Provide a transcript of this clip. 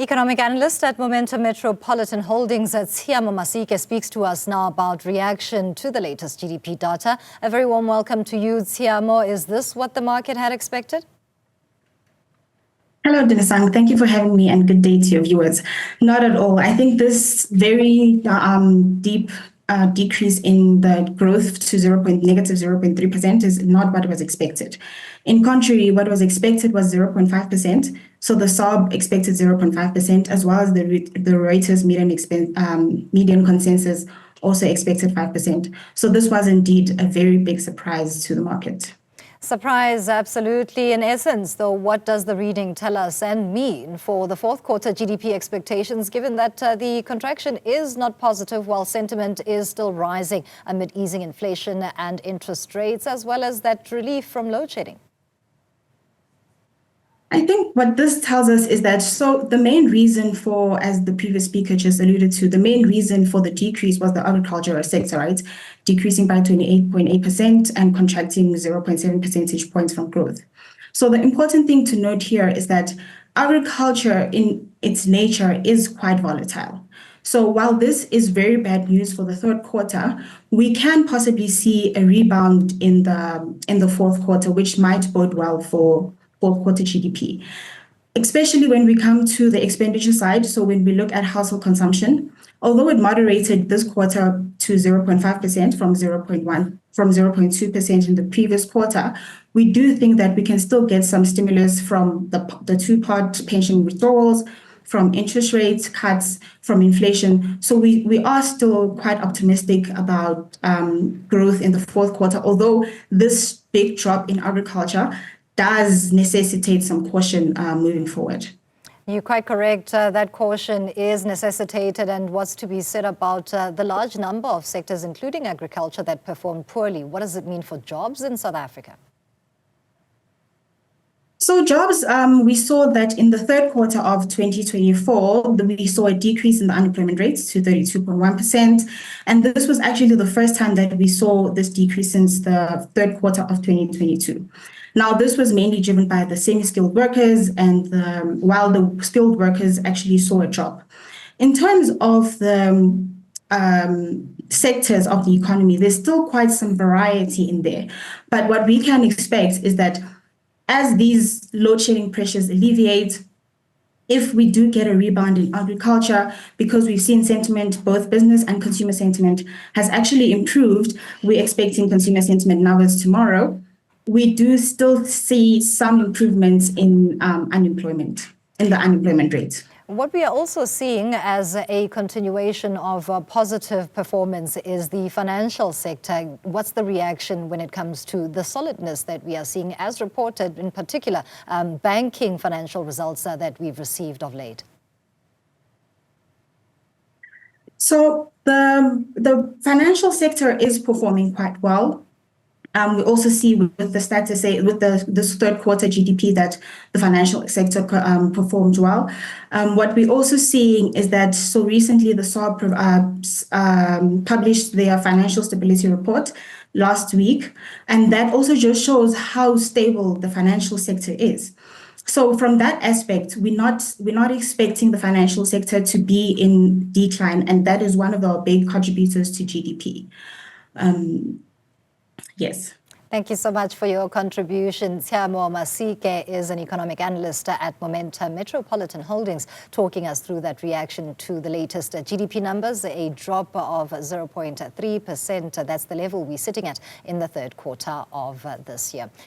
Economic analyst at Metropolitan Holdings, Tshiamo Masike, speaks to us now about reaction to the latest GDP data. A very warm welcome to you, Tshiamo. Is this what the market had expected? Hello, Tumisang. Thank you for having me and good day to your viewers. Not at all. I think this very deep decrease in the growth to negative 0.3% is not what was expected. In contrary, what was expected was 0.5%. So the SARB expected 0.5%, as well as the Reuters median consensus also expected 5%. So this was indeed a very big surprise to the market. Surprise, absolutely. In essence, though, what does the reading tell us and mean for the fourth quarter GDP expectations, given that the contraction is not positive while sentiment is still rising amid easing inflation and interest rates, as well as that relief from load shedding? I think what this tells us is that the main reason for, as the previous speaker just alluded to, the main reason for the decrease was the agricultural sector, right? Decreasing by 28.8% and contracting 0.7 percentage points from growth. So the important thing to note here is that agriculture in its nature is quite volatile. So while this is very bad news for the third quarter, we can possibly see a rebound in the fourth quarter, which might bode well for fourth quarter GDP, especially when we come to the expenditure side. So when we look at household consumption, although it moderated this quarter to 0.5% from 0.2% in the previous quarter, we do think that we can still get some stimulus from the two-part pension withdrawals, from interest rates cuts, from inflation. So we are still quite optimistic about growth in the fourth quarter, although this big drop in agriculture does necessitate some caution moving forward. You're quite correct. That caution is necessitated. And what's to be said about the large number of sectors, including agriculture, that performed poorly? What does it mean for jobs in South Africa? So jobs, we saw that in the third quarter of 2024, we saw a decrease in the unemployment rates to 32.1%. And this was actually the first time that we saw this decrease since the third quarter of 2022. Now, this was mainly driven by the semi-skilled workers, and while the skilled workers actually saw a drop. In terms of the sectors of the economy, there's still quite some variety in there. But what we can expect is that as these load shedding pressures alleviate, if we do get a rebound in agriculture, because we've seen sentiment, both business and consumer sentiment, has actually improved, we're expecting consumer sentiment now as tomorrow. We do still see some improvements in unemployment, in the unemployment rate. What we are also seeing as a continuation of positive performance is the financial sector. What's the reaction when it comes to the solidness that we are seeing, as reported, in particular, banking financial results that we've received of late? So the financial sector is performing quite well. We also see with the stats, with this third quarter GDP, that the financial sector performed well. What we're also seeing is that recently the SARB published their financial stability report last week, and that also just shows how stable the financial sector is. So from that aspect, we're not expecting the financial sector to be in decline, and that is one of our big contributors to GDP. Yes. Thank you so much for your contribution. Tshiamo Masike is an economic analyst at Metropolitan Holdings, talking us through that reaction to the latest GDP numbers, a drop of 0.3%. That's the level we're sitting at in the third quarter of this year.